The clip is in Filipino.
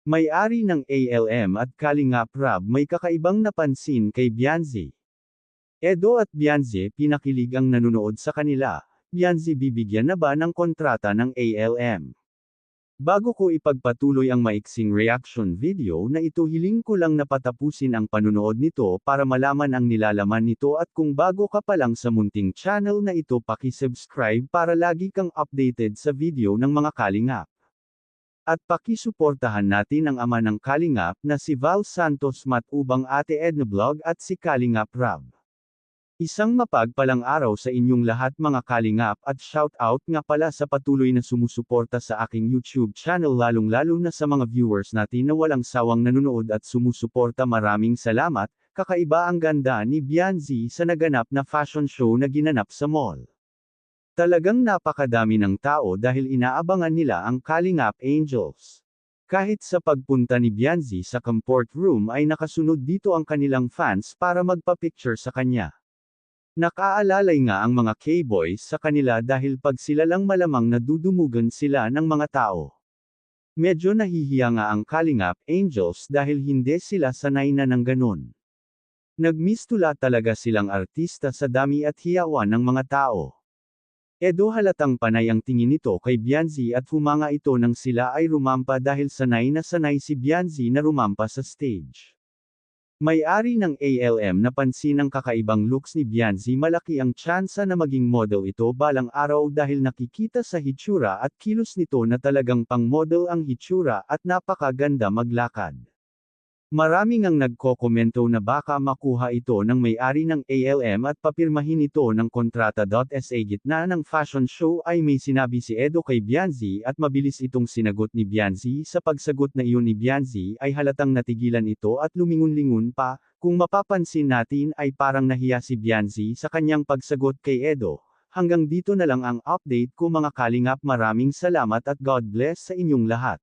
May-ari ng ALM at Kalingap Rab may kakaibang napansin kay Bianzi. Edo at Bianzi pinakilig ang nanonood sa kanila. Bianzi bibigyan na ba ng kontrata ng ALM? Bago ko ipagpatuloy ang maiksing reaction video na ito, hiling ko lang na patapusin ang panunood nito para malaman ang nilalaman nito, at kung bago ka pa lang sa munting channel na ito, paki-subscribe para lagi kang updated sa video ng mga Kalingap. At pakisuportahan natin ang ama ng Kalingap na si Val Santos Matubang, Ate Edna Vlog at si Kalingap Rab. Isang mapagpalang araw sa inyong lahat mga Kalingap, at shout out nga pala sa patuloy na sumusuporta sa aking YouTube channel, lalong-lalo na sa mga viewers natin na walang sawang nanonood at sumusuporta. Maraming salamat. Kakaiba ang ganda ni Bianzi sa naganap na fashion show na ginanap sa mall. Talagang napakadami ng tao dahil inaabangan nila ang Kalingap Angels. Kahit sa pagpunta ni Bianzi sa comfort room ay nakasunod dito ang kanilang fans para magpa-picture sa kanya. Nakaalalay nga ang mga K-boys sa kanila dahil pag sila lang malamang nadudumugan sila ng mga tao. Medyo nahihiya nga ang Kalingap Angels dahil hindi sila sanay na ng ganun. Nagmistula talaga silang artista sa dami at hiyawan ng mga tao. Edo, halatang panay ang tingin nito kay Bianzi at humanga ito nang sila ay rumampa dahil sanay na sanay si Bianzi na rumampa sa stage. May-ari ng ALM napansin ang kakaibang looks ni Bianzi. Malaki ang tsansa na maging model ito balang araw dahil nakikita sa hitsura at kilos nito na talagang pang-model ang hitsura at napakaganda maglakad. Marami ngang nagkokomento na baka makuha ito ng may-ari ng ALM at papirmahin ito ng kontrata. Sa gitna ng fashion show ay may sinabi si Edo kay Bianzi at mabilis itong sinagot ni Bianzi. Sa pagsagot na iyon ni Bianzi ay halatang natigilan ito at lumingon-lingon pa. Kung mapapansin natin ay parang nahiya si Bianzi sa kanyang pagsagot kay Edo. Hanggang dito na lang ang update ko mga Kalingap. Maraming salamat at God bless sa inyong lahat.